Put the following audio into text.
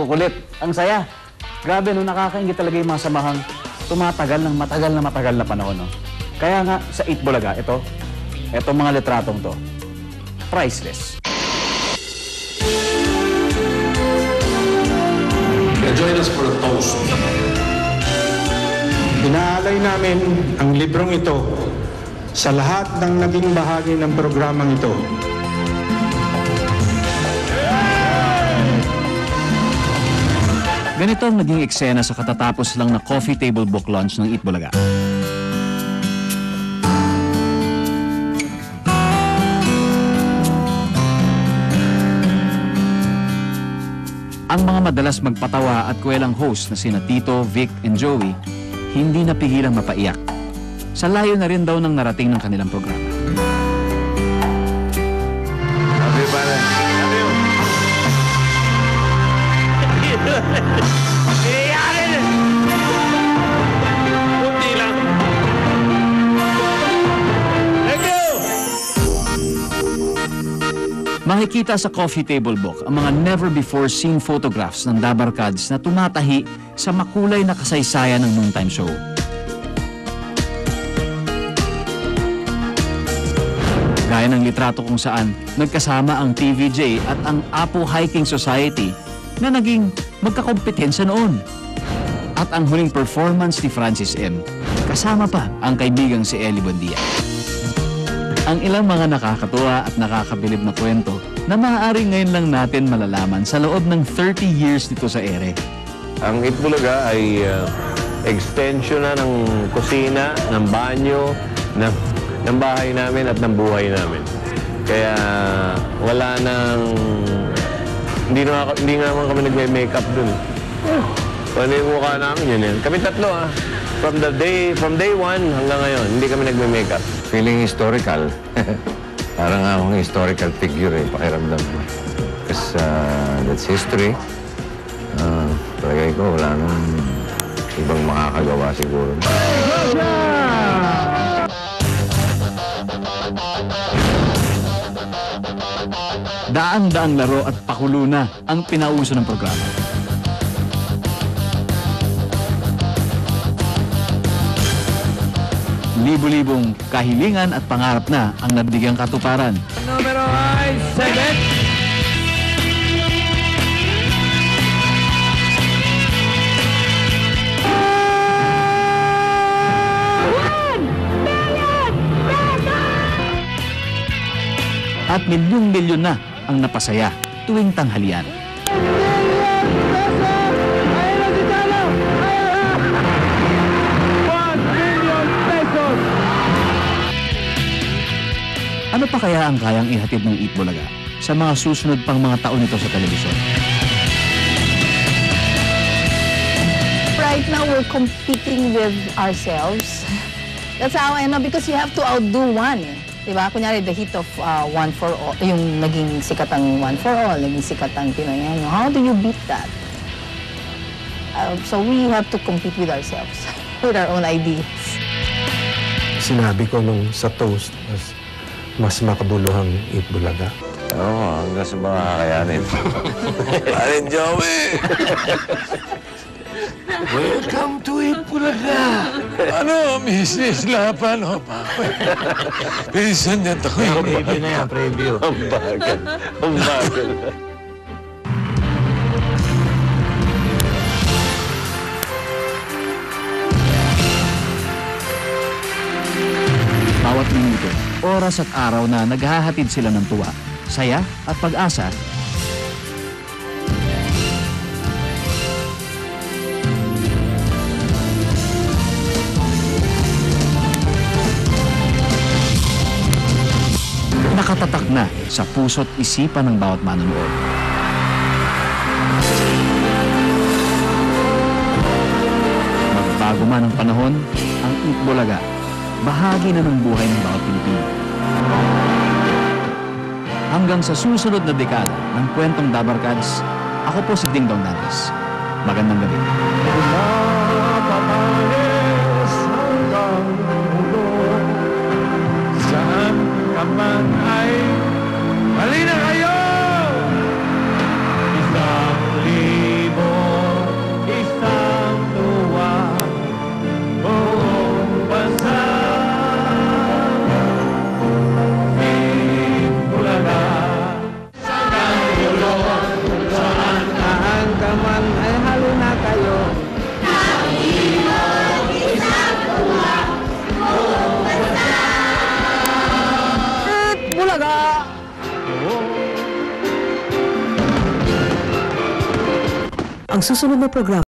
kukulit, ang saya. Grabe, no, nakakaingit talaga yung mga samahang tumatagal ng matagal na panahon, no? Kaya nga, sa 8 Bulaga, etong mga litratong to, priceless. Join us for a toast. Inaalay namin ang librong ito sa lahat ng naging bahagi ng programang ito. Ganito ang naging eksena sa katatapos lang na coffee table book launch ng 8 Bulaga. Ang mga madalas magpatawa at kwelang host na sina Tito, Vic, and Joey, hindi napigilang mapaiyak. Sa layo na rin daw ng narating ng kanilang programa. Sabi ba na? Sabi mo. Iyari na! Kunti lang. Thank you! Makikita sa coffee table book ang mga never-before-seen photographs ng Dabarkads na tumatahi sa makulay na kasaysayan ng noontime show. Gaya ng litrato kung saan nagkasama ang TVJ at ang Apo Hiking Society na naging magkakompetensya noon. At ang huling performance ni Francis M. Kasama pa ang kaibigang si Ellie Buendia. Ang ilang mga nakakatuwa at nakakabilib na kwento na maaaring ngayon lang natin malalaman sa loob ng 30 years dito sa ere. Ang 8 Bulaga ay extension na ng kusina, ng banyo, ng bahay namin at ng buhay namin. Kaya wala nang... Hindi nga naman kami nagme-makeup dun. Ano yung mukha namin yun? Kami tatlo From day one hanggang ngayon, hindi kami nagme-makeup. Feeling historical. Parang akong historical figure pakiramdam ko. Because that's history. Palagay ko, wala nang ibang makakagawa siguro. Daang-daang laro at pakulo na ang pinauso ng programa. Libo-libong kahilingan at pangarap na ang nabigyang katuparan. Numero ay 7. At milyong-milyon na ang napasaya tuwing tanghalian. Ano pa kaya ang kayang ihatid ng 8 Bulaga sa mga susunod pang mga taon nito sa telebisyon? Right now, we're competing with ourselves. That's how I know, because you have to outdo one. Diba? Kunyari, the hit of One for All, yung naging sikat ang One for All, naging sikat ang Pinoy Ano. How do you beat that? So we have to compete with ourselves, with our own ideas. Sinabi ko nung sa toast, mas makabuluhang 8 Bulaga. Oo, hanggang sa mga kakayanin. Parin Joey! Welcome to 8 Bulaga. Ano, Mrs. Lapan? O, Papa. Pinsan niya ako yung Preview na yan, preview. Ang bagal. Ang bagal. Bawat minuto, oras at araw na naghahatid sila ng tuwa, saya at pag-asa. Nakatatak na sa puso't isipan ng bawat manonood. Magbago man ang panahon, ang 8 Bulaga bahagi na ng buhay ng bawat Pilipino. Hanggang sa susunod na dekada ng kwentong Dabarkads, ako po si Ding Dong Dantes. Magandang gabi. saan ka man ay halina kayo! Isang libo Bulaga! Ang susunod na programa